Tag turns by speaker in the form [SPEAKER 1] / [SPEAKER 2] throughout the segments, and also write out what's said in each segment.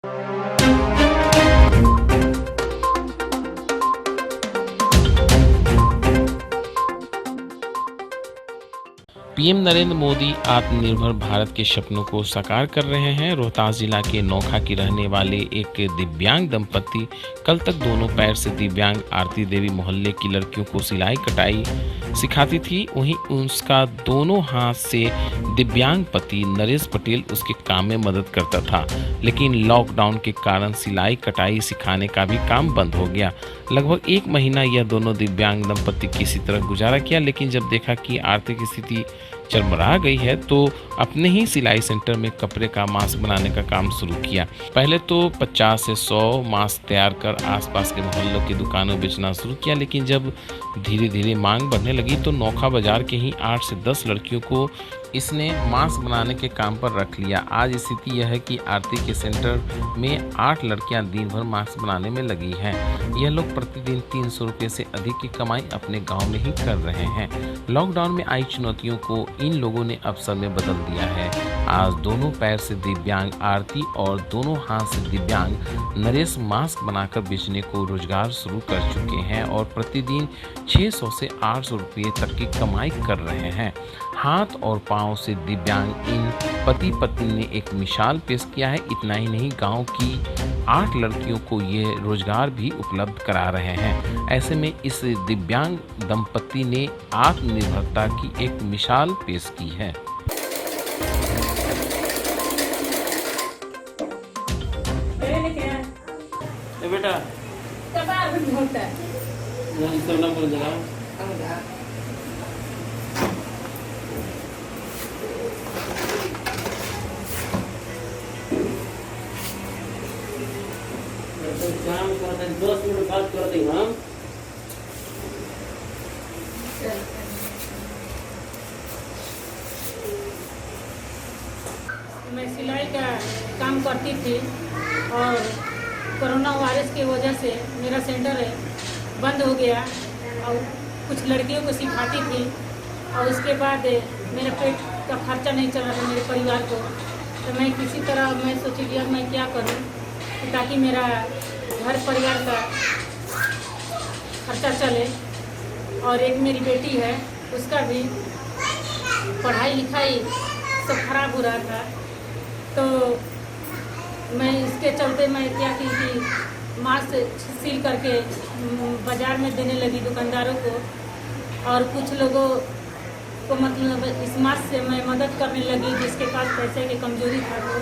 [SPEAKER 1] PM Narendra Modi आत्मनिर्भर भारत के सपनों को साकार कर रहे हैं। रोहतास जिला के नोखा की रहने वाले एक दिव्यांग दंपति कल तक दोनों पैर से दिव्यांग आरती देवी मोहल्ले की लड़कियों को सिलाई कटाई सिखाती थी। वहीं उसका दोनों हाथ से दिव्यांग पति नरेश पटेल उसके काम में मदद करता था, लेकिन लॉकडाउन के कारण सिलाई कटाई सिखाने का भी काम बंद हो गया। लगभग 1 महीना यह दोनों दिव्यांग दंपति किसी तरह गुजारा किया, लेकिन जब देखा कि आर्थिक स्थिति चरमरा गई है तो अपने ही सिलाई सेंटर में कपड़े का मास्क बनाने का काम शुरू किया। पहले तो 50 से 100 मास्क तैयार कर आसपास के मोहल्लों की दुकानों में बेचना शुरू किया, लेकिन जब धीरे धीरे मांग बढ़ने लगी तो नोखा बाजार के ही 8 से 10 लड़कियों को इसने मास्क बनाने के काम पर रख लिया। आज स्थिति यह है कि आरती के सेंटर में 8 लड़कियां दिन भर मास्क बनाने में लगी हैं। यह लोग प्रतिदिन 300 रुपये से अधिक की कमाई अपने गांव में ही कर रहे हैं। लॉकडाउन में आई चुनौतियों को इन लोगों ने अवसर में बदल दिया है। आज दोनों पैर से दिव्यांग आरती और दोनों हाथ से दिव्यांग नरेश मास्क बनाकर बेचने को रोजगार शुरू कर चुके हैं और प्रतिदिन 600 से 800 रुपये तक की कमाई कर रहे हैं। हाथ और पांव से दिव्यांग इन पति पत्नी ने एक मिसाल पेश किया है। इतना ही नहीं, गांव की 8 लड़कियों को ये रोजगार भी उपलब्ध करा रहे हैं। ऐसे में इस दिव्यांग दंपति ने आत्मनिर्भरता की एक मिसाल पेश की है।
[SPEAKER 2] बेटा काम करते 10 मिनट बात करते हम।
[SPEAKER 3] मैं सिलाई का काम करती थी और कोरोना वायरस की वजह से मेरा सेंटर बंद हो गया और कुछ लड़कियों को सिखाती थी और उसके बाद मेरे पेट का खर्चा नहीं चल रहा था मेरे परिवार को। तो मैं किसी तरह मैं सोची कि अब मैं क्या करूं ताकि मेरा घर परिवार का खर्चा चले। और एक मेरी बेटी है, उसका भी पढ़ाई लिखाई सब खराब हो रहा था, तो मैं इसके चलते मैं क्या की कि मास्क सील करके बाज़ार में देने लगी दुकानदारों को और कुछ लोगों को मतलब इस मास्क से मैं मदद करने लगी जिसके पास पैसे की कमजोरी था वो।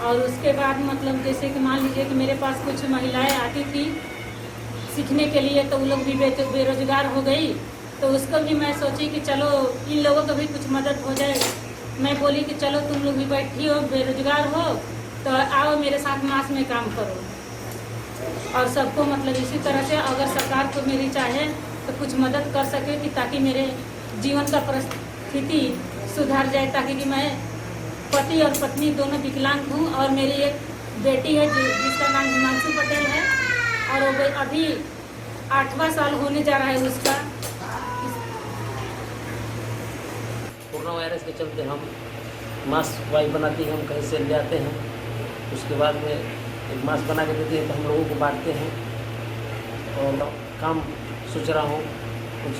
[SPEAKER 3] और उसके बाद मतलब जैसे कि मान लीजिए कि मेरे पास कुछ महिलाएं आती थी सीखने के लिए, तो वो लोग भी बेरोजगार हो गई, तो उसको भी मैं सोची कि चलो इन लोगों को भी कुछ मदद हो जाए। मैं बोली कि चलो तुम लोग भी बैठी हो, बेरोजगार हो, तो आओ मेरे साथ मास्क में काम करो। और सबको मतलब इसी तरह से अगर सरकार को मेरी चाहे तो कुछ मदद कर सके कि ताकि मेरे जीवन का परिस्थिति सुधार जाए, ताकि कि मैं पति और पत्नी दोनों विकलांग हूँ और मेरी एक बेटी है जिसका नाम हिमांशु पटेल है और वो अभी 8वां साल होने जा रहा है उसका।
[SPEAKER 2] कोरोना वायरस के चलते हम मास्क वाई बनाती हैं, हम कहीं से ले आते हैं, उसके बाद में एक मास्क बना के देते हैं तो हम लोगों को बांटते हैं। और काम सोच रहा हूँ कुछ